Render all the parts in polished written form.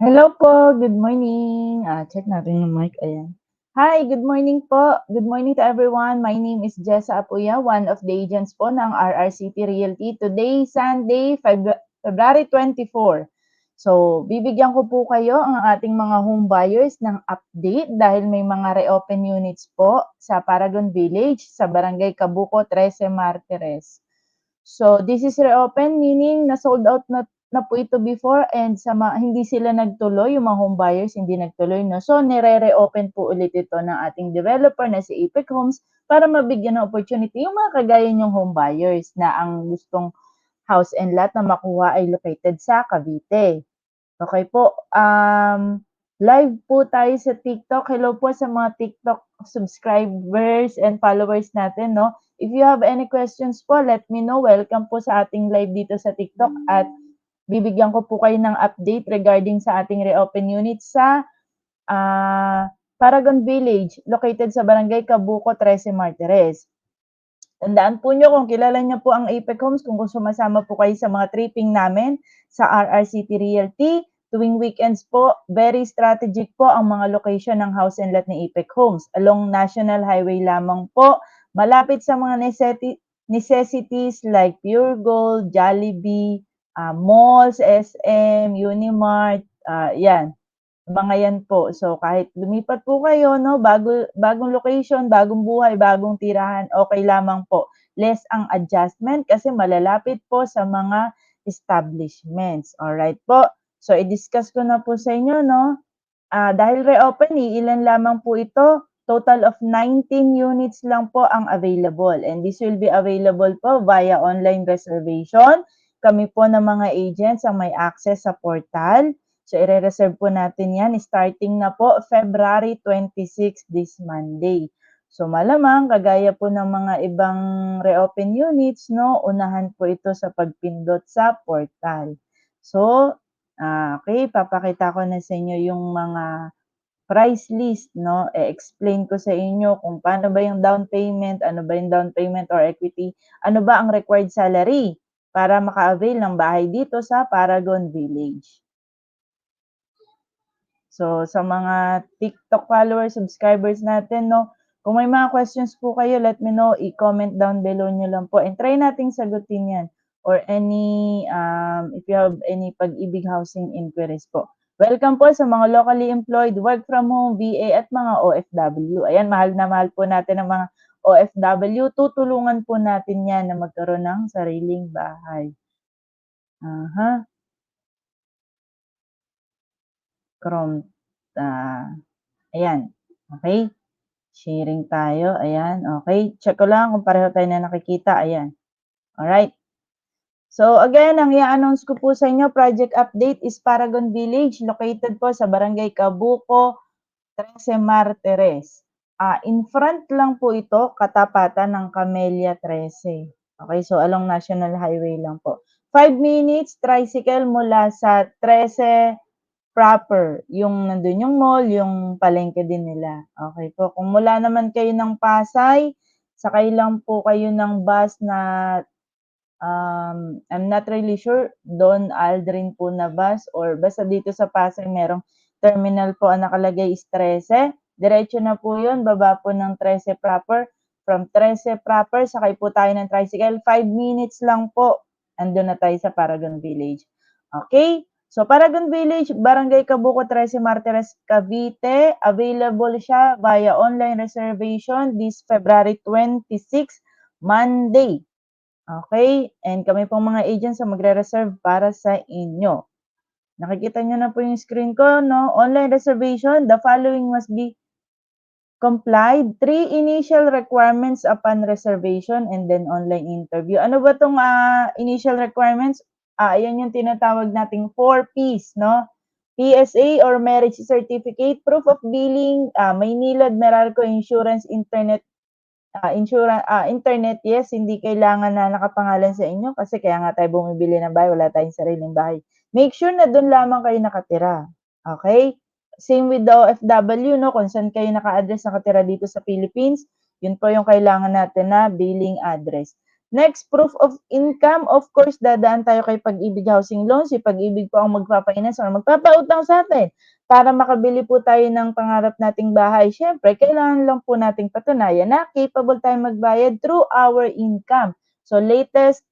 Hello po, good morning. Check natin yung mic, ayan. Hi, good morning po. Good morning to everyone. My name is Jessa Apuya, one of the agents po ng RRCT Realty. Today, Sunday, February 24. So, bibigyan ko po kayo ang ating mga home buyers ng update dahil may mga reopen units po sa Paragon Village sa Barangay Cabuco, 13 Martires. So, this is reopen, meaning na sold out na po ito before and hindi sila nagtuloy, yung mga home buyers hindi nagtuloy, no? So, nire-reopen po ulit ito ng ating developer na si Apex Homes para mabigyan ng opportunity yung mga kagaya niyong home buyers na ang gustong house and lot na makuha ay located sa Cavite. Okay po, live po tayo sa TikTok. Hello po sa mga TikTok subscribers and followers natin, no? If you have any questions po, let me know. Welcome po sa ating live dito sa TikTok at bibigyan ko po kayo ng update regarding sa ating reopen unit sa Paragon Village, located sa Barangay Cabuco, 13 Martires. Tandaan po nyo kung kilala nyo po ang Apex Homes, kung gusto masama po kayo sa mga tripping namin sa RRCT Realty, tuwing weekends po, very strategic po ang mga location ng house and lot ni Apex Homes. Along National Highway lamang po, malapit sa mga necessities like Pure Gold, Jollibee, malls, SM, Unimart, yan. Mga yan po. So, kahit lumipat po kayo, no, bagong location, bagong buhay, bagong tirahan, okay lamang po. Less ang adjustment kasi malalapit po sa mga establishments. Alright po. So, i-discuss ko na po sa inyo, no. Dahil reopen, ilan lamang po ito. Total of 19 units lang po ang available. And this will be available po via online reservation. Kami po ng mga agents ang may access sa portal. So, i-reserve po natin yan starting na po February 26 this Monday. So, malamang, kagaya po ng mga ibang reopen units, no, unahan po ito sa pagpindot sa portal. So, okay, papakita ko na sa inyo yung mga price list, no? E-explain ko sa inyo kung paano ba yung down payment, ano ba yung down payment or equity, ano ba ang required salary para maka-avail ng bahay dito sa Paragon Village. So, sa mga TikTok followers, subscribers natin, no, kung may mga questions po kayo, let me know, i-comment down below nyo lang po. And try nating sagutin yan. Or if you have any pag-ibig housing inquiries po. Welcome po sa mga locally employed, work from home, VA at mga OFW. Ayan, mahal na mahal po natin ang mga OFW. Tutulungan po natin yan na magkaroon ng sariling bahay. Aha. Chrome. Ayan. Okay. Sharing tayo, ayan, okay. Check ko lang kung pareho tayo na nakikita, ayan. Alright. So again, ang i-announce ko po sa inyo, project update is Paragon Village, located po sa Barangay Cabuco, 13 Martires. In front lang po ito, katapatan ng Camellia 13. Okay, so along National Highway lang po. 5 minutes tricycle mula sa 13 proper, yung nandun yung mall, yung palengke din nila. Okay po. Kung mula naman kayo ng Pasay, sakay lang po kayo ng bus na I'm not really sure, Don Aldrin po na bus or basta dito sa Pasay merong terminal po ang nakalagay is 13. Diretso na po yun, baba po ng 13 proper. From 13 proper, sakay po tayo ng tricycle. 5 minutes lang po, andun na tayo sa Paragon Village. Okay? So, Paragon Village, Barangay Cabuco, 13 Martires, Cavite. Available siya via online reservation this February 26, Monday. Okay? And kami pong mga agents ang magre-reserve para sa inyo. Nakikita nyo na po yung screen ko, no? Online reservation, the following must be complied. 3 initial requirements upon reservation and then online interview. Ano ba itong initial requirements? Ayan yung tinatawag nating 4 Ps, no? PSA or marriage certificate, proof of billing, Maynilad, Meralco Insurance, internet, yes, hindi kailangan na nakapangalan sa inyo kasi kaya nga tayo bumibili ng bahay, wala tayong sariling bahay. Make sure na do'n lamang kayo nakatira, okay? Same with the OFW, no, kung saan kayo naka-address nakatira dito sa Philippines, yun po yung kailangan natin na billing address. Next, proof of income. Of course, dadaan tayo kay Pag-ibig Housing Loans. Si Pag-ibig po ang magpapainas or magpapautang sa atin para makabili po tayo ng pangarap nating bahay. Siyempre, kailangan lang po nating patunayan na capable tayong magbayad through our income. So, latest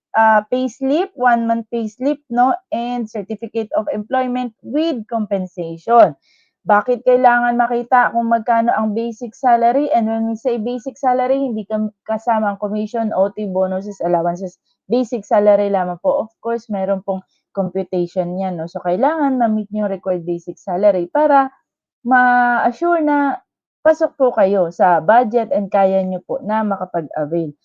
payslip, 1 month payslip, no? And certificate of employment with compensation. Bakit kailangan makita kung magkano ang basic salary? And when we say basic salary, hindi kasama ang commission, OT, bonuses, allowances. Basic salary lamang po. Of course, meron pong computation yan. No? So, kailangan ma-meet nyo yung required basic salary para ma-assure na pasok po kayo sa budget and kaya nyo po na makapag-avail.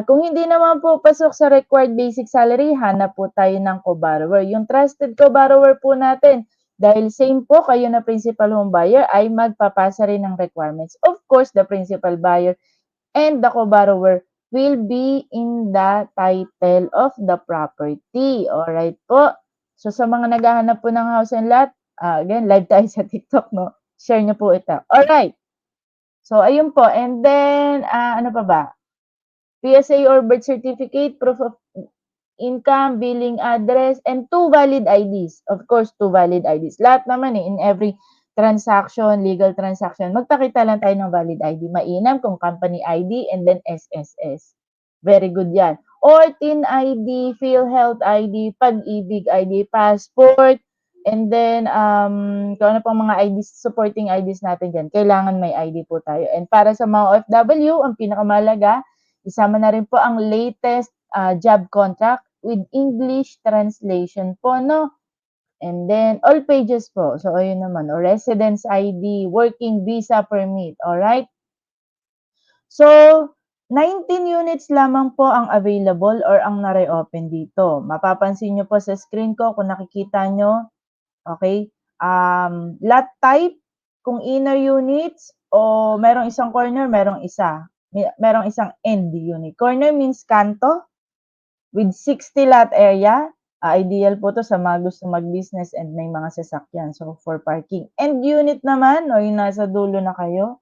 Kung hindi naman po pasok sa required basic salary, hanap po tayo ng co-borrower. Yung trusted co-borrower po natin, dahil same po kayo na principal home buyer ay magpapasa rin ng requirements. Of course, the principal buyer and the co-borrower will be in the title of the property. Alright po. So sa mga naghahanap po ng house and lot, again, live tayo sa TikTok, no? Share nyo po ito. Alright. So ayun po. And then, ano pa ba? PSA or birth certificate, proof of income, billing address, and 2 valid IDs. Of course, 2 valid IDs. Lahat naman in every transaction, legal transaction, magpakita lang tayo ng valid ID. Mainam kung company ID and then SSS. Very good yan. Or TIN ID, PhilHealth ID, Pag-ibig ID, passport, and then kung ano pang mga IDs, supporting IDs natin dyan, kailangan may ID po tayo. And para sa mga OFW, ang pinakamalaga, isama na rin po ang latest job contract with English translation po, no? And then, all pages po. So, ayun naman. O residence ID, working visa permit. Alright? So, 19 units lamang po ang available or ang na-reopen dito. Mapapansin nyo po sa screen ko kung nakikita nyo. Okay? Lot type, kung inner units o merong isang corner, merong isa. Merong isang end unit. Corner means kanto with 60 lot area. Ideal po to sa mga gusto mag-business and may mga sasakyan. So, for parking. End unit naman, o yung nasa dulo na kayo,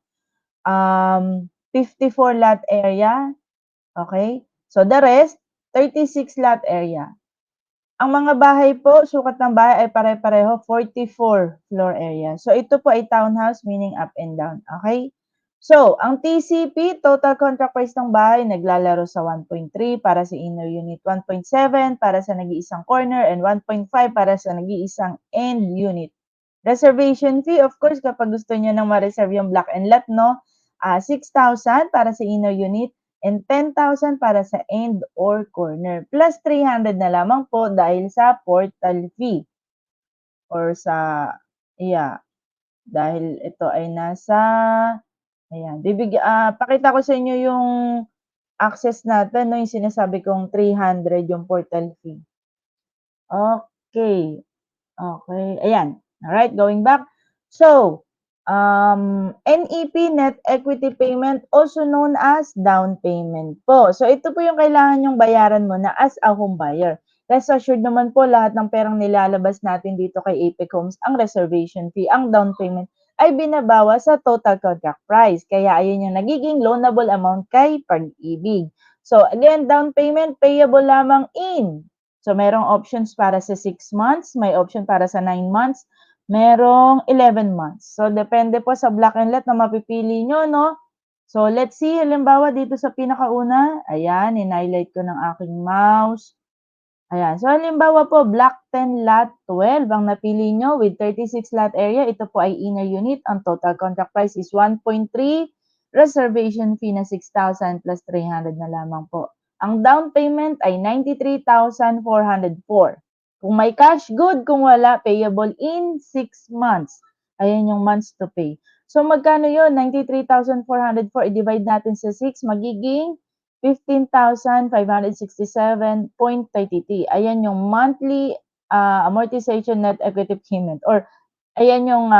54 lot area. Okay? So, the rest, 36 lot area. Ang mga bahay po, sukat ng bahay ay pare-pareho, 44 floor area. So, ito po ay townhouse, meaning up and down. Okay? So, ang TCP, total contract price ng bahay, naglalaro sa 1.3 para sa inner unit, 1.7 para sa nag-iisang corner, and 1.5 para sa nag-iisang end unit. Reservation fee, of course, kapag gusto nyo nang ma-reserve yung block and lot, no? 6,000 para sa inner unit, and 10,000 para sa end or corner. Plus 300 na lamang po dahil sa portal fee. Or sa, dahil ito ay nasa, pakita ko sa inyo yung access natin, no, yung sinasabi kong 300 yung portal fee. Okay. Okay, ayan. Alright, going back. So, NEP, net equity payment, also known as down payment po. So, ito po yung kailangan yung bayaran mo na as a home buyer. Rest assured naman po, lahat ng perang nilalabas natin dito kay Apex Homes, ang reservation fee, ang down payment, ay binabawa sa total contract price. Kaya ayun yung nagiging loanable amount kay Pag-ibig. So, again, down payment payable lamang in. So, merong options para sa 6 months, may option para sa 9 months, merong 11 months. So, depende po sa block and lot na mapipili nyo, no? So, let's see, halimbawa dito sa pinakauna, ayan, in-highlight ko ng aking mouse. Ayan, so halimbawa po, block 10, lot 12 ang napili nyo with 36 lot area. Ito po ay inner unit. Ang total contract price is 1.3, reservation fee na 6,000 plus 300 na lamang po. Ang down payment ay 93,404. Kung may cash, good. Kung wala, payable in 6 months. Ayan yung months to pay. So, magkano yun? 93,404. I-divide natin sa 6. Magiging 15,567.33. Ayan yung monthly amortization net equity payment. Or, ayan yung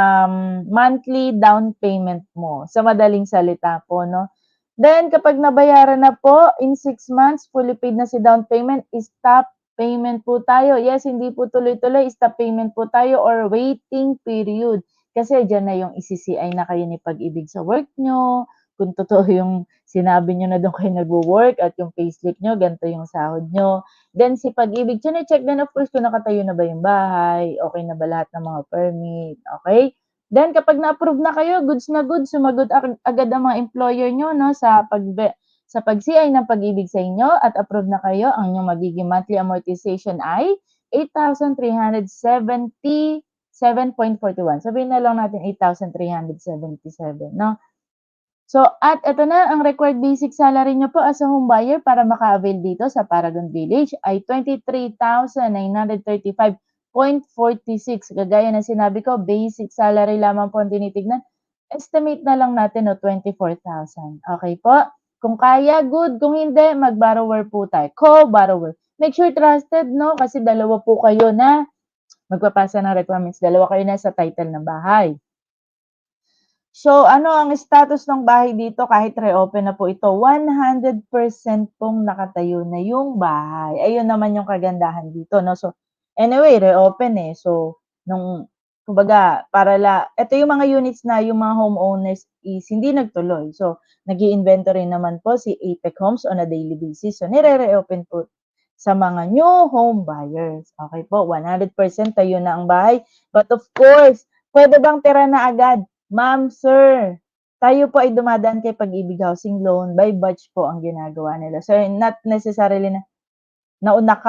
monthly down payment mo. Sa madaling salita po, no? Then, kapag nabayaran na po, in 6 months, fully paid na si down payment, stop payment po tayo. Yes, hindi po tuloy-tuloy, stop payment po tayo or waiting period. Kasi dyan na yung ECCI na kayo ni Pag-ibig sa work nyo, kung totoo yung sinabi niyo na do'n kayo nagwo-work at yung payslip niyo ganito yung sahod niyo. Then si Pag-ibig, chine-check din of course kung nakatayo na ba yung bahay, okey na ba lahat ng mga permit, okey? Then kapag na-approve na kayo, goods na goods, sumagot agad ang mga employer niyo 'no sa pag-CI ng Pag-ibig sa inyo at approve na kayo, ang inyong magiging monthly amortization ay 8,377.41. Sabihin na lang natin 8,377 'no. So at eto na, ang required basic salary niyo po as a home buyer para maka-avail dito sa Paragon Village ay 23,935.46. Kagaya ng sinabi ko, basic salary lamang po ang tinitignan. Estimate na lang natin 'no, 24,000. Okey po? Kung kaya, good. Kung hindi, mag-borrower po tayo, co-borrower. Make sure trusted 'no, kasi dalawa po kayo na magpapasa ng requirements, dalawa kayo na sa title ng bahay. So, ano ang status ng bahay dito kahit reopen na po ito, 100% pong nakatayo na yung bahay. Ayun naman yung kagandahan dito 'no. So, anyway reopen, eh. So, nung kumbaga eto yung mga units na yung mga homeowners is hindi nagtuloy. So, nag-i-inventory naman po si Apex Homes on a daily basis. So, nire-reopen po sa mga new home buyers. Okey po, 100% tayo na ang bahay. But of course, puwede bang tira na agad? Ma'am, sir, tayo po ay dumadaan kay Pag-ibig Housing Loan, by batch po ang ginagawa nila. So, not necessarily na nauna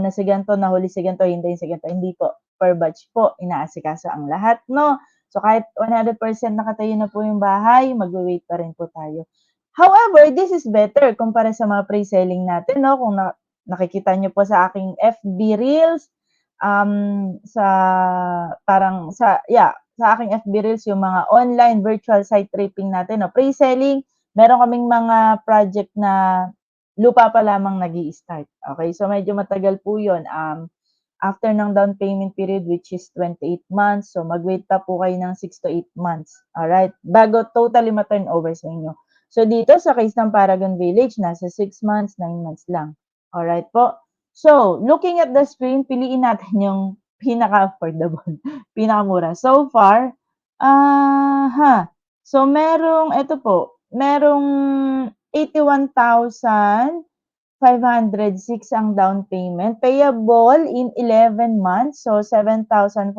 si gan'to, nahuli si gan'to, hintayin si gan'to, hindi po. Per batch po inaasikaso ang lahat 'no. So, kahit 100% nakatayo na po yung bahay, magwe-wait pa rin po tayo. However, this is better kumpara sa mga pre-selling natin 'no, kung nakikita niyo po sa aking FB reels, sa parang sa aking FB reels yung mga online virtual site tripping natin 'no, pre-selling, meron kaming mga project na lupa pa lamang nag-i-start, okey? So medyo matagal po yun, after ng down payment period which is 28 months, so mag-wait pa po kayo ng 6 to 8 months, alright? Bago totally ma-turnover sa inyo. So dito sa case ng Paragon Village, nasa 6 months, 9 months lang, alright po? So, looking at the screen, piliin natin yung pinaka-affordable, pinakamura. So far, so eto po, merong 81,506 ang down payment, payable in 11 months, so 7,410.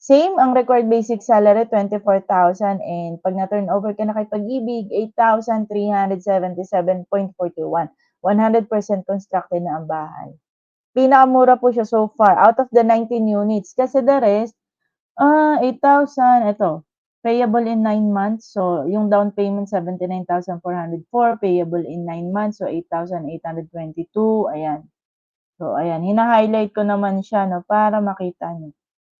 Same ang required basic salary, 24,000, and 'pag na-turnover ka na kay Pag-ibig, 8,377.41. 100% constructed na ang bahay. Pinakamura po siya so far out of the 19 units kasi the rest, 8,000 eto, payable in 9 months. So, yung down payment 79,404, payable in 9 months, so 8,822, ayan. So, ayan, hina-highlight ko naman siya 'no, para makita niyo.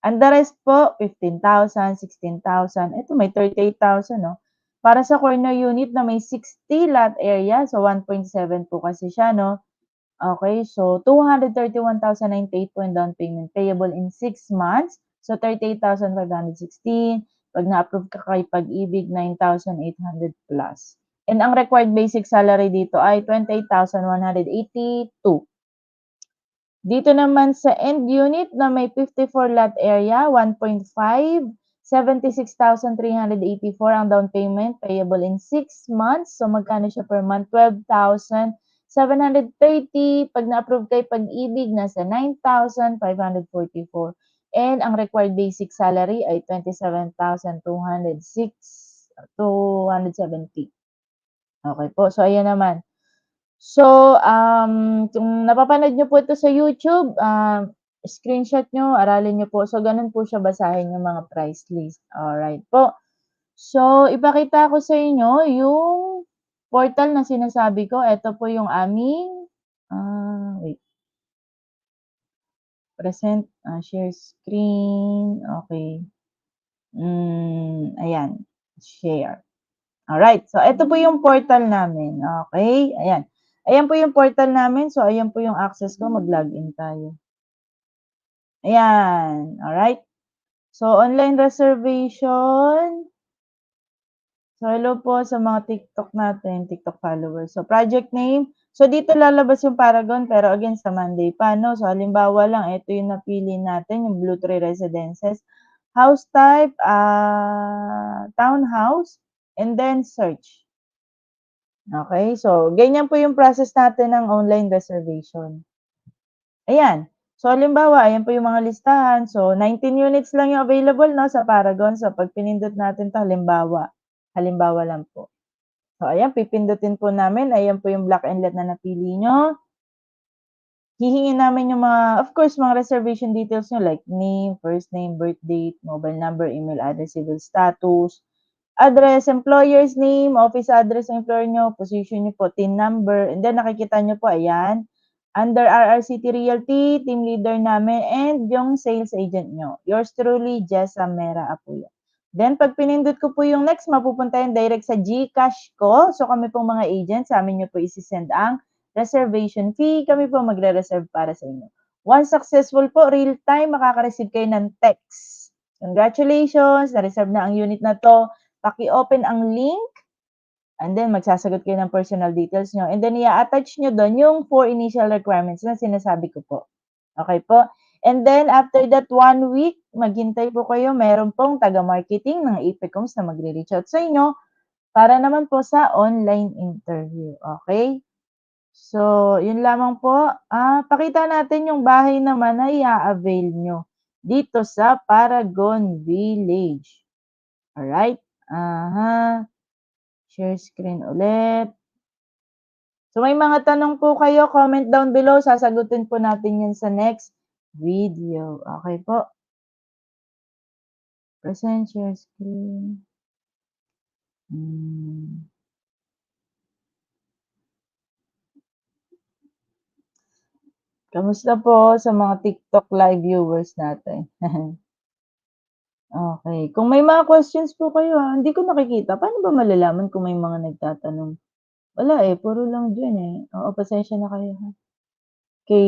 And the rest po, 15,000, 16,000, eto may 38,000 'no. Para sa corner unit na may 60 lot area, so 1.7 po kasi siya 'no. Okey, so 231,098 po yung down payment, payable in 6 months, so 38,516. 'Pag na-approve ka kay Pag-ibig, 9,800 plus. And ang required basic salary dito ay 28,182. Dito naman sa end unit na may 54 lot area, 1.5, 76,384 ang down payment, payable in 6 months. So magkano siya per month? 12,730. 'Pag na-approve kay Pag-ibig, nasa 9,544. And ang required basic salary ay 27,270. Okey po, so ayan naman. So, kung napapanood niyo po ito sa YouTube, screenshot niyo, aralin niyo po. So, gano'n po siya basahin yung mga price list, alright po. So, ipakita ko sa inyo yung portal na sinasabi ko. Ito po yung aming, wait, present, share screen, okey. Ayan, share. Alright, so ito po yung portal namin, okey, ayan. Ayan po yung portal namin, so ayan po yung access ko, mag-login tayo. Ayan, alright. So online reservation. So hello po sa mga TikTok natin, TikTok followers. So project name, so dito lalabas yung Paragon pero again sa Monday pa 'no. So halimbawa lang ito yung napili natin, yung Blue Tree Residences. house type, townhouse, and then search. Okay, so ganyan po yung process natin ng online reservation. Ayan. So, halimbawa, ayan po yung mga listahan. So, 19 units lang yung available 'no, sa Paragon. So, 'pag pinindot natin 'to halimbawa, halimbawa lang po. So, ayan pipindutin po namin, ayan po yung black and let na napili niyo. Hihingin namin yung mga of course, mga reservation details niyo like name, first name, birth date, mobile number, email address, civil status, address, employer's name, office address ng employer niyo, position niyo po, TIN number, and then nakikita niyo po ayan, under RRCT Realty, team leader namin, and yung sales agent niyo. Yours truly, Jessa Mera Apuyo. Then 'pag pinindot ko po yung next, mapupunta yan direct sa GCash ko. So, kami pong mga agent, sa'min niyo po ise-send ang reservation fee. Kami po magre-reserve para sa inyo. Once successful po, real time makaka-receive kayo ng text. Congratulations, na-reserve na ang unit na 'to. Paki-open ang link, and then magsasagot kayo ng personal details niyo, and then i-a-attach niyo dun yung 4 initial requirements na sinasabi ko po. Okey po? And then after that 1 week, maghintay po kayo, meron pong taga-marketing ng Apex Homes na magre-reach out sa inyo para naman po sa online interview, okey? So, yun lamang po. Pakita natin yung bahay naman na i-a-avail niyo dito sa Paragon Village. Alright? Share screen ulit. So, may mga tanong po kayo, comment down below. Sasagutin po natin yan sa next video. Okay po. Present share screen. Kamusta po sa mga TikTok live viewers natin? Okay. Kung may mga questions po kayo, hindi ko nakikita. Paano ba malalaman kung may mga nagtatanong? Wala, eh, puro lang diyan, eh. Oo, pasensya na kayo, ha. Kay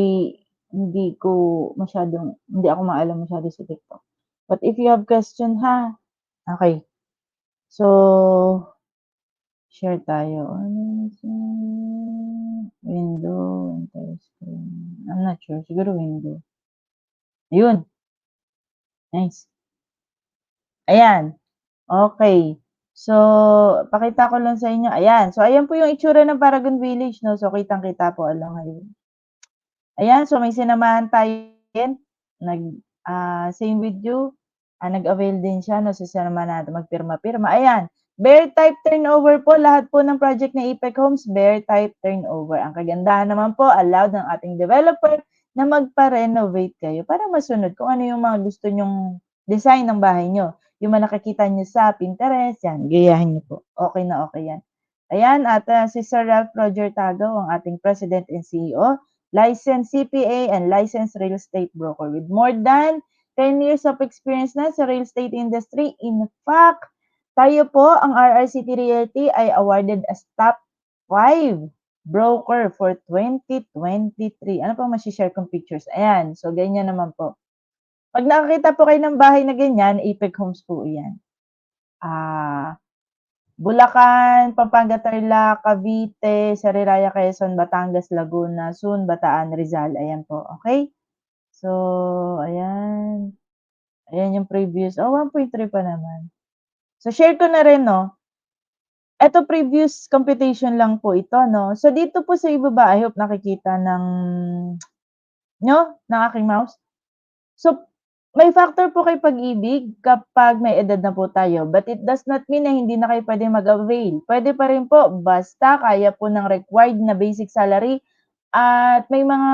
hindi ako maalam masyado sa TikTok. But if you have question, ha? Okay. So, share tayo. Window, entire screen. I'm not sure. Siguro window. Ayun, nice. Ayan, okey. So, pakita ko lang sa inyo, ayan. So, ayan po yung itsura ng Paragon Village 'no. So, kitang-kita po along highway. Ayan, so may sinamahan tayo din, same with you, nag-avail din siya 'no, so sinamahan natin magpirma-pirma. Ayan, bear type turnover po, lahat po ng project ni Apex Homes, bear type turnover. Ang kagandahan naman po, allowed ng ating developer na magpa-renovate kayo para masunod kung ano yung mga gusto niyong design ng bahay niyo. Yung mga nakikita niyo sa Pinterest, yan, gayahin niyo po. Okey na okey yan. Ayan, at, si Sir Ralph Roger Tagaw, ang ating President and CEO, licensed CPA and licensed real estate broker with more than 10 years of experience na sa real estate industry. In fact, tayo po, ang RRCT Realty ay awarded as top 5 broker for 2023. Ano pa mashi-share kong pictures? Ayan, so ganyan naman po. 'Pag nakakita po kayo ng bahay na ganyan, Apex Homes po 'yan. Ah, Bulacan, Pampanga, Tarlac, Cavite, Sariraya, Quezon, Batangas, Laguna, soon Bataan, Rizal, ayan po, okey? So, ayan. Ayan yung previous 1.3 pa naman. So, share ko na rin 'no, eto previous computation lang po ito 'no. So, dito po sa ibaba, I hope nakikita ng aking mouse. So, may factor po kay Pag-ibig kapag may edad na po tayo, but it does not mean na hindi na kayo puwedeng mag-avail. Puwede pa rin po basta kaya po ng required na basic salary at may mga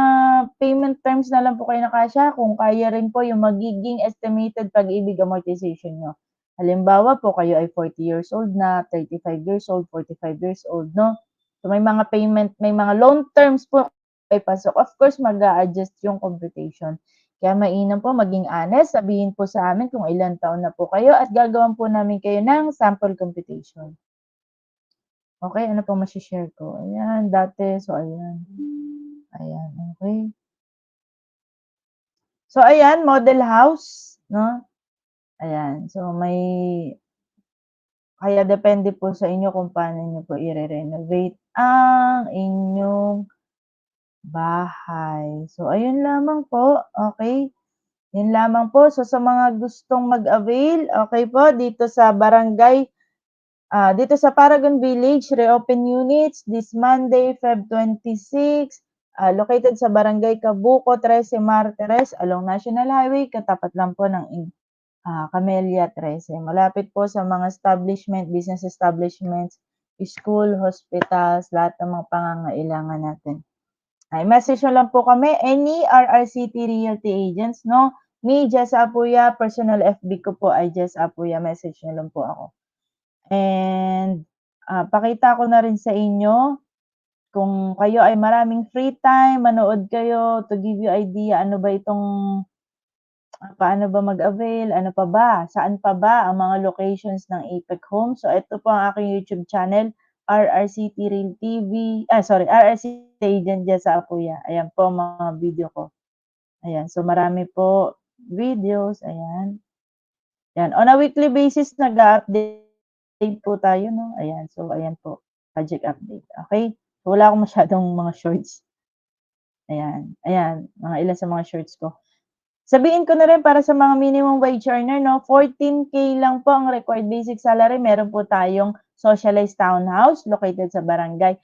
payment terms na lang po kayo na kasya kung kaya rin po yung magiging estimated Pag-ibig amortization niyo. Halimbawa po kayo ay 40 years old na, 35 years old, 45 years old 'no. So, may mga loan terms po ay pasok. Of course, mag-a-adjust yung computation. Kaya mainam po maging honest, sabihin po sa amin kung ilang taon na po kayo at gagawan po namin kayo ng sample computation. Okey, ano pang mashi-share ko? Ayan, dati, so ayan. Ayan, okey. So ayan, model house 'no, ayan. So kaya depende po sa inyo kung paano niyo po ire-renovate ang inyong bahay. So ayun lamang po, okey. Yun lamang po. So, sa mga gustong mag-avail, okay po, dito sa barangay, dito sa Paragon Village, reopen units this Monday, Feb 26, located sa Barangay Cabuco, 13 Martires, along National Highway, katapat lang po ng Camellia 13. Malapit po sa mga establishment, business establishments, school, hospitals, lahat ng mga pangangailangan natin. Ay, message nyo lang po kami, any RRCT Realty agents, no? Me, Jess Apuya, personal FB ko po ay Jess Apuya, message nyo lang po ako. And, pakita ko na rin sa inyo, kung kayo ay maraming free time, manood kayo to give you idea ano ba itong paano ba mag-avail, ano pa ba, saan pa ba ang mga locations ng Apex Home. So, ito po ang aking YouTube channel, RRCT Real TV, sorry, RRCT Agent dyan sa Apuya. Ayan po ang mga video ko. Ayan, so marami po videos, ayan. Yan, on a weekly basis nag-a-update po tayo, no? Ayan, so ayan po, project update, okay? So, wala akong masyadong mga shorts. Ayan, ayan, mga ilan sa mga shorts ko. Sabihin ko na rin para sa mga minimum wage earner 'no, 14K lang po ang required basic salary. Meron po tayong socialized townhouse located sa barangay,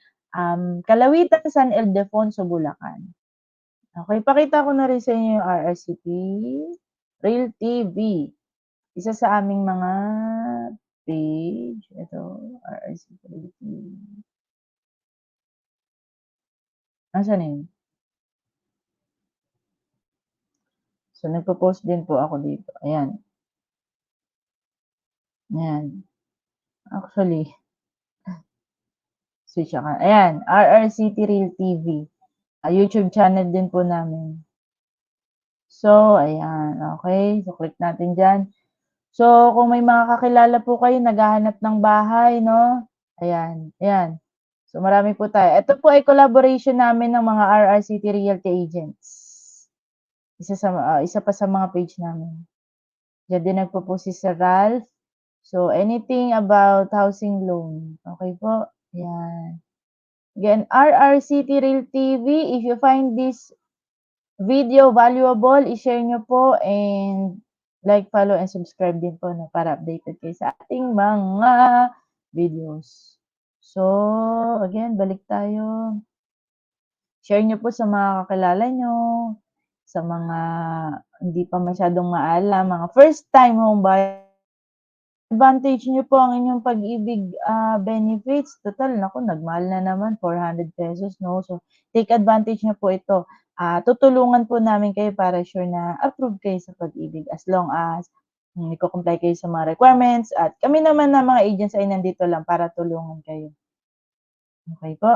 Calawitan, San Ildefonso, Bulacan. Okey, pakita ko na rin sa inyo yung RRCP Real TV. Isa sa aming mga page, ito RRCP Real TV. Nasaan na yun? So, nagpo-post din po ako dito, ayan. Ayan, actually switch ako. Ayan, RRCT Real TV. YouTube channel din po namin. So, ayan, okay. So, click natin dyan. So, kung may mga kakilala po kayo naghahanap ng bahay, no? Ayan, ayan. So, marami po tayo. Ito po ay collaboration namin ng mga RRCT Realty Agents. Isa pa sa mga page namin. Diyan din nagpo-post si Sir Ralph. So, anything about housing loan. Okay po? Ayan. Again, RRCT Real TV, if you find this video valuable, i-share nyo po and like, follow, and subscribe din po no, para updated kayo sa ating mga videos. So, again, balik tayo. Share nyo po sa mga kakilala nyo, sa mga hindi pa masyadong maalam, mga first time home buyer. Advantage niyo po ang inyong pag-ibig, benefits. Total naku nagmahal na naman, ₱400 'no. So, take advantage niyo po ito. Tutulungan po namin kayo para sure na approve kayo sa pag-ibig as long as, nagko-comply kayo sa mga requirements at kami naman na mga agents ay nandito lang para tulungan kayo. Okey po.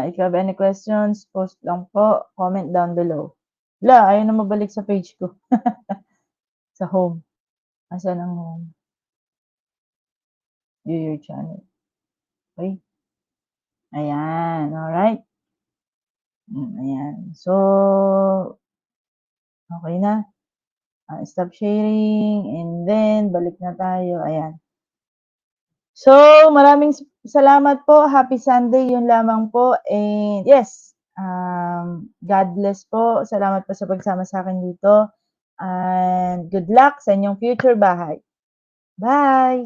If you have any questions, post lang po, comment down below. Hala, ayaw na mabalik sa page ko. Sa home. Nasaan ang home? View your channel. Okey. Ayan, alright. Ayan. So, okay na. Stop sharing and then balik na tayo, ayan. So, maraming salamat po. Happy Sunday, yun lamang po and yes, God bless po. Salamat po sa pagsama sa'kin dito and good luck sa inyong future bahay. Bye.